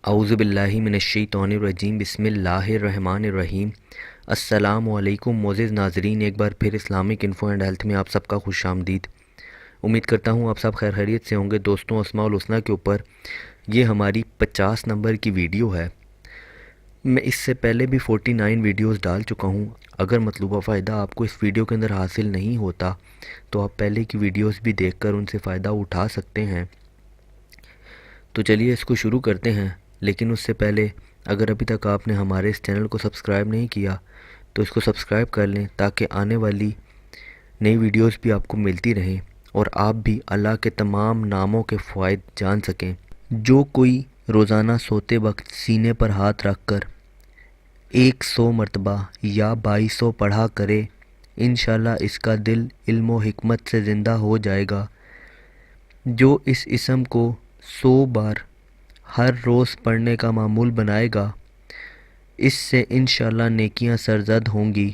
اعوذ باللہ من الشیطان الرجیم بسم اللہ الرحمن الرحیم۔ السلام علیکم معزز ناظرین، ایک بار پھر اسلامک انفو اینڈ ہیلتھ میں آپ سب کا خوش آمدید۔ امید کرتا ہوں آپ سب خیر خیریت سے ہوں گے۔ دوستوں، اسماء الحسنی کے اوپر یہ ہماری 50 نمبر کی ویڈیو ہے۔ میں اس سے پہلے بھی 49 ویڈیوز ڈال چکا ہوں۔ اگر مطلوبہ فائدہ آپ کو اس ویڈیو کے اندر حاصل نہیں ہوتا تو آپ پہلے کی ویڈیوز بھی دیکھ کر ان سے فائدہ اٹھا سکتے ہیں۔ تو چلیے اس کو شروع کرتے ہیں، لیکن اس سے پہلے اگر ابھی تک آپ نے ہمارے اس چینل کو سبسکرائب نہیں کیا تو اس کو سبسکرائب کر لیں تاکہ آنے والی نئی ویڈیوز بھی آپ کو ملتی رہیں اور آپ بھی اللہ کے تمام ناموں کے فوائد جان سکیں۔ جو کوئی روزانہ سوتے وقت سینے پر ہاتھ رکھ کر 100 مرتبہ یا 2200 پڑھا کرے، انشاءاللہ اس کا دل علم و حکمت سے زندہ ہو جائے گا۔ جو اس اسم کو 100 بار ہر روز پڑھنے کا معمول بنائے گا، اس سے انشاءاللہ نیکیاں سرزد ہوں گی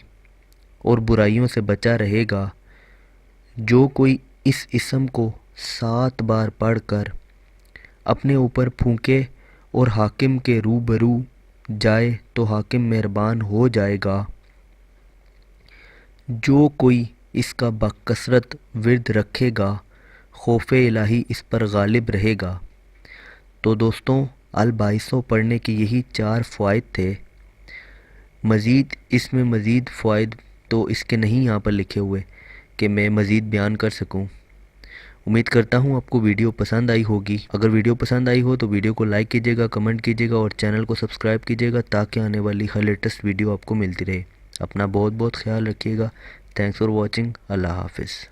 اور برائیوں سے بچا رہے گا۔ جو کوئی اس اسم کو 7 بار پڑھ کر اپنے اوپر پھونکے اور حاکم کے روبرو جائے تو حاکم مہربان ہو جائے گا۔ جو کوئی اس کا بکثرت ورد رکھے گا، خوف الہی اس پر غالب رہے گا۔ تو دوستوں، ال2200 پڑھنے کے یہی 4 فوائد تھے۔ مزید اس میں مزید فوائد تو اس کے نہیں یہاں پر لکھے ہوئے کہ میں مزید بیان کر سکوں۔ امید کرتا ہوں آپ کو ویڈیو پسند آئی ہوگی۔ اگر ویڈیو پسند آئی ہو تو ویڈیو کو لائک کیجیے گا، کمنٹ کیجیے گا اور چینل کو سبسکرائب کیجیے گا تاکہ آنے والی ہر لیٹسٹ ویڈیو آپ کو ملتی رہے۔ اپنا بہت بہت خیال رکھیے گا۔ Thanks for watching. اللہ حافظ۔